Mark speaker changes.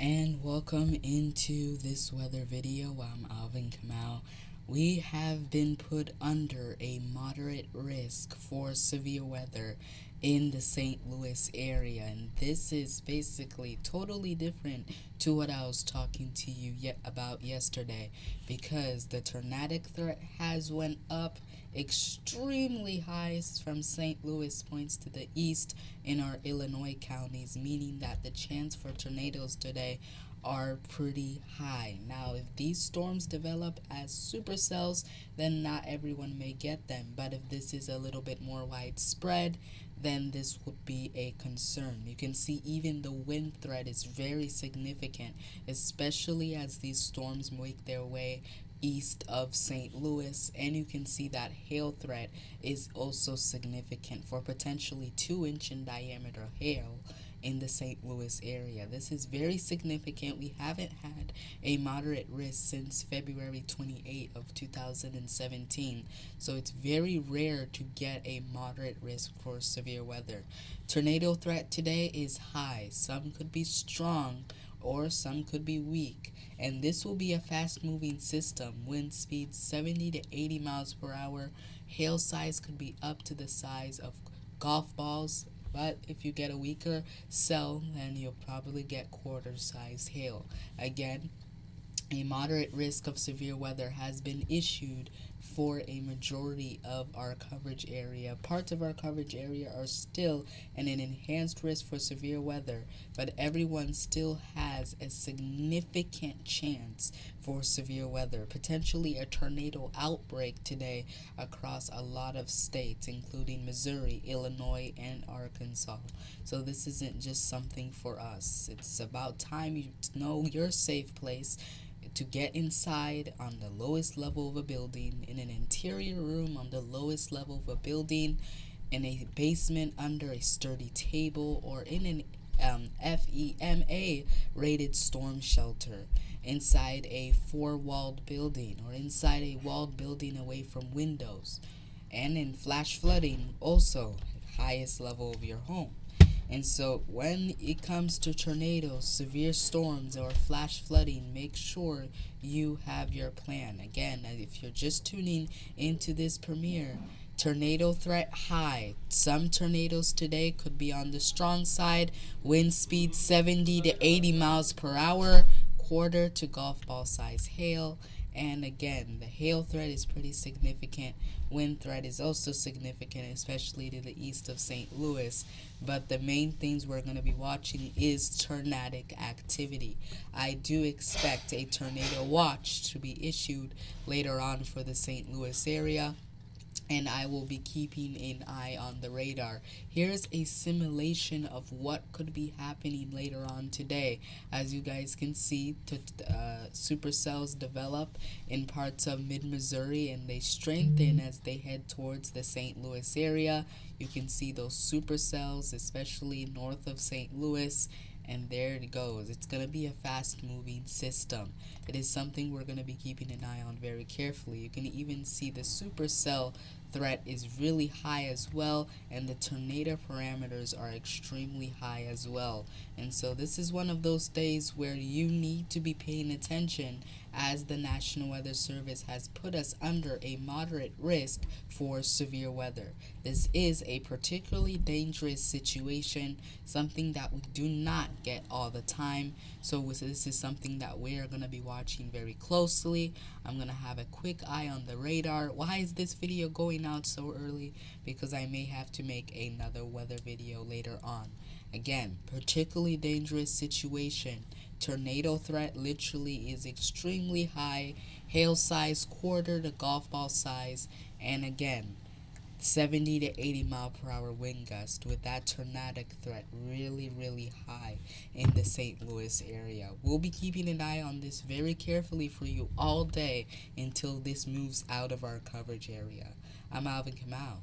Speaker 1: And welcome into this weather video. I'm Alvin Kamau. We have been put under a moderate risk for severe weather in the St. Louis area, and this is basically totally different to what I was talking to you about yesterday, because the tornadic threat has went up extremely high from St. Louis points to the east in our Illinois counties, meaning that the chance for tornadoes today are pretty high. Now, if these storms develop as supercells, then not everyone may get them. But if this is a little bit more widespread, then this would be a concern. You can see even the wind threat is very significant, especially as these storms make their way east of St. Louis, and you can see that hail threat is also significant for potentially 2-inch in diameter hail in the St. Louis area. This is very significant. We haven't had a moderate risk since February 28 of 2017, so it's very rare to get a moderate risk for severe weather. Tornado threat today is high. Some could be strong or some could be weak, and this will be a fast moving system. Wind speeds 70 to 80 miles per hour. Hail size could be up to the size of golf balls, but if you get a weaker cell, then you'll probably get quarter-sized hail. Again, a moderate risk of severe weather has been issued for a majority of our coverage area. Parts of our coverage area are still in an enhanced risk for severe weather, but everyone still has a significant chance for severe weather. Potentially a tornado outbreak today across a lot of states, including Missouri, Illinois, and Arkansas. So this isn't just something for us. It's about time you know your safe place to get inside on the lowest level of a building, in an interior room on the lowest level of a building, in a basement under a sturdy table, or in an FEMA rated storm shelter, inside a four-walled building, or inside a walled building away from windows, and in flash flooding also highest level of your home. And so when it comes to tornadoes, severe storms, or flash flooding, make sure you have your plan. Again, if you're just tuning into this premiere, tornado threat high. Some tornadoes today could be on the strong side. Wind speed 70 to 80 miles per hour. Quarter to golf ball size hail. And again, the hail threat is pretty significant. Wind threat is also significant, especially to the east of St. Louis. But the main things we're going to be watching is tornadic activity. I do expect a tornado watch to be issued later on for the St. Louis area, and I will be keeping an eye on the radar. Here's a simulation of what could be happening later on today. As you guys can see, supercells develop in parts of mid-Missouri, and they strengthen as they head towards the St. Louis area. You can see those supercells, especially north of St. Louis. And there it goes. It's going to be a fast-moving system. It is something we're going to be keeping an eye on very carefully. You can even see the supercell threat is really high as well, and the tornado parameters are extremely high as well. And so this is one of those days where you need to be paying attention, as the National Weather Service has put us under a moderate risk for severe weather. This is a particularly dangerous situation, something that we do not get all the time. So this is something that we are going to be watching very closely. I'm going to have a quick eye on the radar. Why is this video going out so early? Because I may have to make another weather video later on. Again, particularly dangerous situation. Tornado threat literally is extremely high. Hail size quarter to golf ball size. And again, 70 to 80 mile per hour wind gust, with that tornadic threat really high in the St. Louis area. We'll be keeping an eye on this very carefully for you all day until this moves out of our coverage area. I'm Alvin Kamau.